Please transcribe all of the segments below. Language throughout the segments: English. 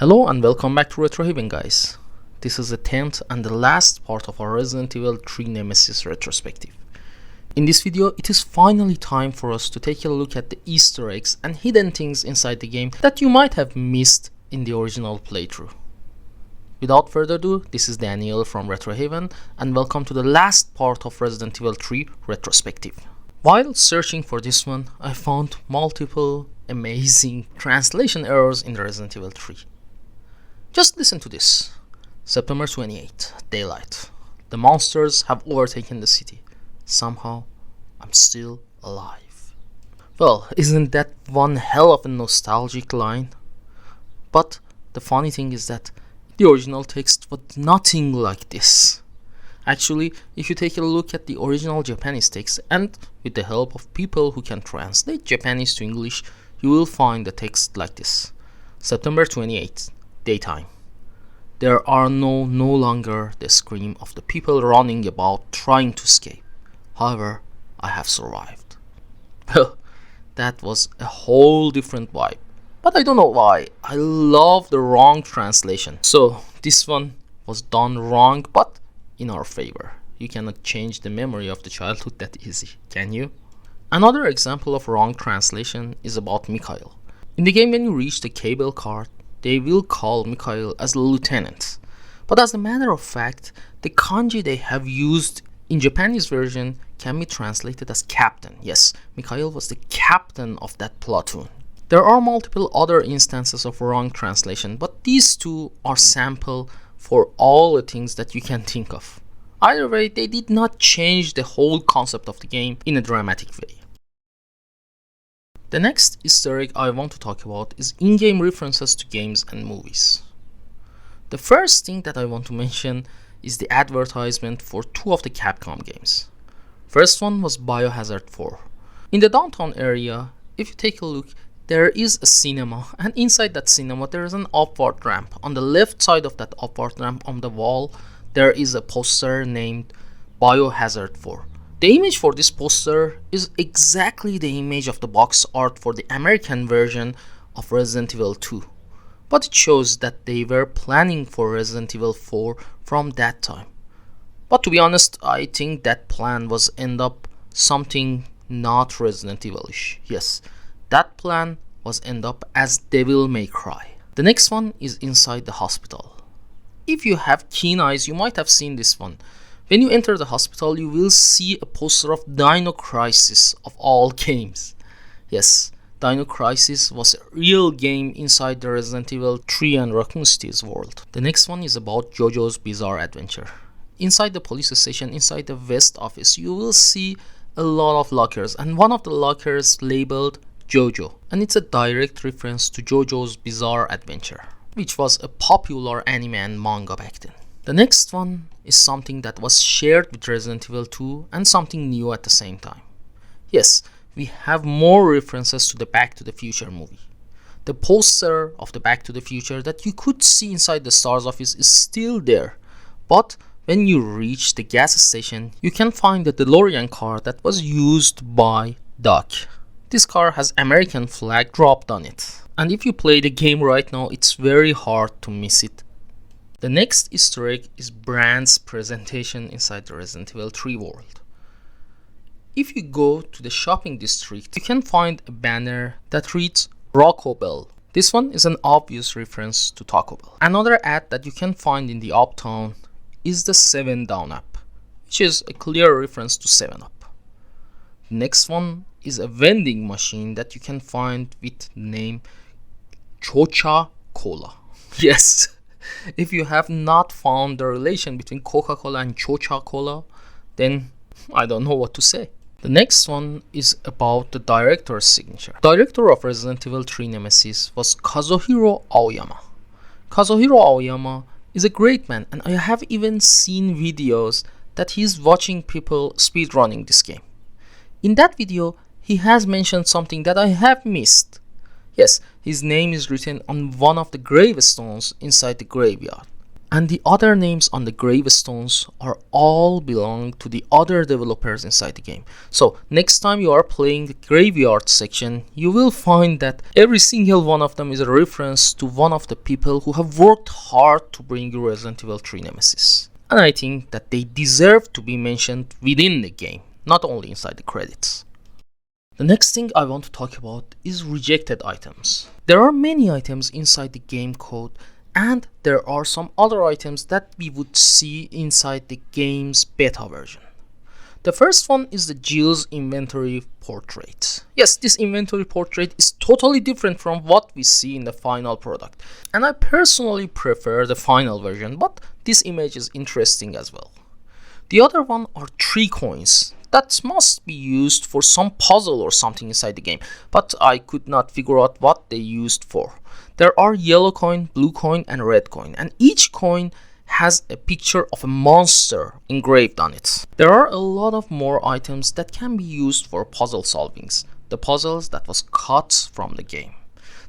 Hello and welcome back to Retrohaven, guys. This is the 10th and the last part of our Resident Evil 3 Nemesis retrospective. In this video, it is finally time for us to take a look at the Easter eggs and hidden things inside the game that you might have missed in the original playthrough. Without further ado, this is Daniel from Retrohaven and welcome to the last part of Resident Evil 3 retrospective. While searching for this one, I found multiple amazing translation errors in the Resident Evil 3. Just listen to this. September 28, daylight. The monsters have overtaken the city. Somehow, I'm still alive. Well, isn't that one hell of a nostalgic line? But the funny thing is that the original text was nothing like this. Actually, if you take a look at the original Japanese text and with the help of people who can translate Japanese to English, you will find the text like this. September 28th, daytime. There are no longer the scream of the people running about trying to escape. However, I have survived. Well, that was a whole different vibe. But I don't know why. I love the wrong translation. So this one was done wrong, but in our favor. You cannot change the memory of the childhood that easy, can you? Another example of wrong translation is about Mikhail. In the game, when you reach the cable car, they will call Mikhail as lieutenant. But as a matter of fact, the kanji they have used in Japanese version can be translated as captain. Yes, Mikhail was the captain of that platoon. There are multiple other instances of wrong translation, but these two are sample for all the things that you can think of. Either way, they did not change the whole concept of the game in a dramatic way. The next Easter egg I want to talk about is in-game references to games and movies. The first thing that I want to mention is the advertisement for two of the Capcom games. First one was Biohazard 4. In the downtown area, if you take a look, there is a cinema, and inside that cinema there is an upward ramp. On the left side of that upward ramp on the wall, there is a poster named Biohazard 4. The image for this poster is exactly the image of the box art for the American version of Resident Evil 2. But it shows that they were planning for Resident Evil 4 from that time. But to be honest, I think that plan was end up something not Resident Evil-ish. Yes, that plan was end up as Devil May Cry. The next one is inside the hospital. If you have keen eyes, you might have seen this one. When you enter the hospital, you will see a poster of Dino Crisis of all games. Yes, Dino Crisis was a real game inside the Resident Evil 3 and Raccoon City's world. The next one is about JoJo's Bizarre Adventure. Inside the police station, inside the West office, you will see a lot of lockers, and one of the lockers labeled JoJo, and it's a direct reference to JoJo's Bizarre Adventure, which was a popular anime and manga back then. The next one is something that was shared with Resident Evil 2 and something new at the same time. Yes, we have more references to the Back to the Future movie. The poster of the Back to the Future that you could see inside the STARS office is still there, but when you reach the gas station, you can find the DeLorean car that was used by Doc. This car has American flag dropped on it, and if you play the game right now, it's very hard to miss it. The next Easter egg is Brand's presentation inside the Resident Evil 3 world. If you go to the shopping district, you can find a banner that reads Taco Bell. This one is an obvious reference to Taco Bell. Another ad that you can find in the Uptown is the 7 Down app, which is a clear reference to 7-Up. The next one is a vending machine that you can find with the name Chocha Cola. Yes, if you have not found the relation between Coca-Cola and Chocha Cola, then I don't know what to say. The next one is about the director's signature. The director of Resident Evil 3 Nemesis was Kazuhiro Aoyama. Kazuhiro Aoyama is a great man, and I have even seen videos that he's watching people speedrunning this game. In that video, he has mentioned something that I have missed. Yes, his name is written on one of the gravestones inside the graveyard. and the other names on the gravestones are all belong to the other developers inside the game. So next time you are playing the graveyard section, you will find that every single one of them is a reference to one of the people who have worked hard to bring you Resident Evil 3 Nemesis. And I think that they deserve to be mentioned within the game, not only inside the credits. The next thing I want to talk about is rejected items. There are many items inside the game code, and there are some other items that we would see inside the game's beta version. The first one is the Jill's inventory portrait. Yes, this inventory portrait is totally different from what we see in the final product, and I personally prefer the final version, but this image is interesting as well. The other one are 3 coins that must be used for some puzzle or something inside the game, but I could not figure out what they used for. There are yellow coin, blue coin and red coin, and each coin has a picture of a monster engraved on it. There are a lot of more items that can be used for puzzle solvings, the puzzles that was cut from the game.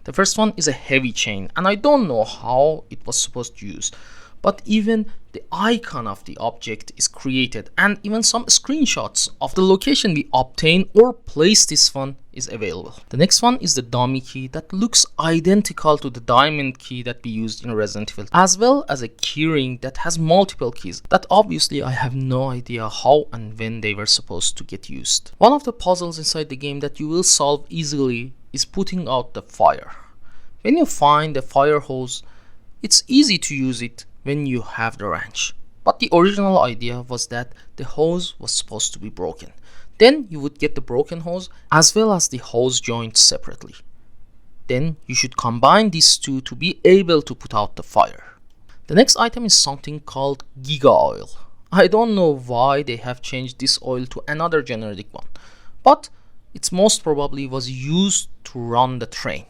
The first one is a heavy chain, and I don't know how it was supposed to use, but even the icon of the object is created, and even some screenshots of the location we obtain or place this one is available. The next one is the dummy key that looks identical to the diamond key that we used in Resident Evil, as well as a keyring that has multiple keys that obviously I have no idea how and when they were supposed to get used. One of the puzzles inside the game that you will solve easily is putting out the fire. When you find the fire hose, it's easy to use it when you have the wrench, but the original idea was that the hose was supposed to be broken. Then you would get the broken hose as well as the hose joint separately. Then you should combine these two to be able to put out the fire. The next item is something called Giga Oil. I don't know why they have changed this oil to another generic one, but it most probably was used to run the train.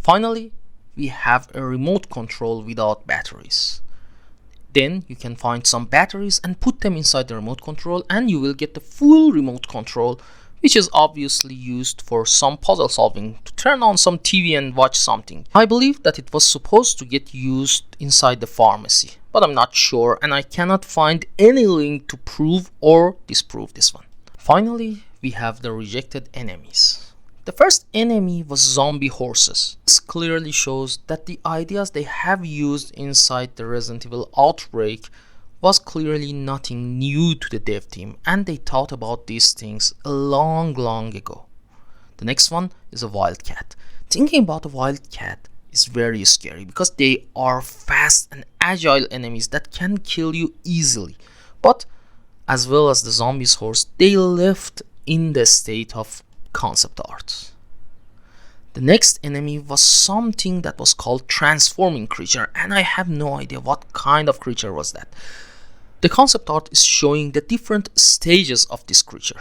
Finally, we have a remote control without batteries. Then you can find some batteries and put them inside the remote control, and you will get the full remote control, which is obviously used for some puzzle solving, to turn on some TV and watch something. I believe that it was supposed to get used inside the pharmacy, but I'm not sure, and I cannot find any link to prove or disprove this one. Finally, we have the rejected enemies. The first enemy was zombie horses. This clearly shows that the ideas they have used inside the Resident Evil Outbreak was clearly nothing new to the dev team, and they thought about these things a long ago. The next one is a wildcat. Thinking about a wildcat is very scary because they are fast and agile enemies that can kill you easily. But as well as the zombies horse, they left in the state of concept art. The next enemy was something that was called transforming creature, and I have no idea what kind of creature was that. The concept art is showing the different stages of this creature.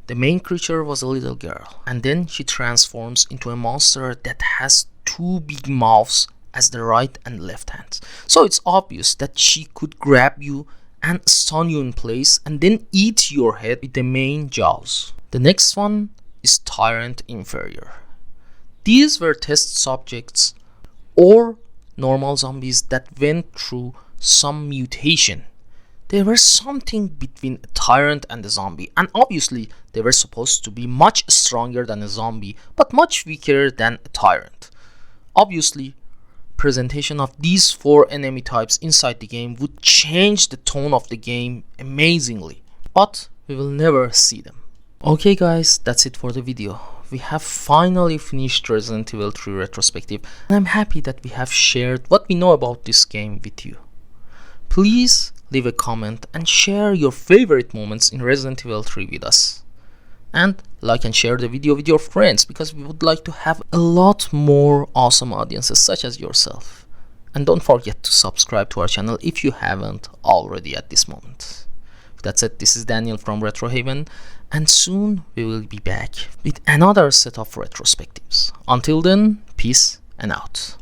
The main creature was a little girl, and then she transforms into a monster that has 2 big mouths as the right and left hands. So it's obvious that she could grab you and stun you in place and then eat your head with the main jaws. The next one is Tyrant Inferior. These were test subjects or normal zombies that went through some mutation. They were something between a tyrant and a zombie, and obviously they were supposed to be much stronger than a zombie but much weaker than a tyrant. Obviously, presentation of these 4 enemy types inside the game would change the tone of the game amazingly, but we will never see them. Okay guys, that's it for the video. We have finally finished Resident Evil 3 Retrospective, and I'm happy that we have shared what we know about this game with you. Please leave a comment and share your favorite moments in Resident Evil 3 with us. And like and share the video with your friends, because we would like to have a lot more awesome audiences such as yourself. And don't forget to subscribe to our channel if you haven't already at this moment. That's it, this is Daniel from Retro Haven, and soon we will be back with another set of retrospectives. Until then, peace and out.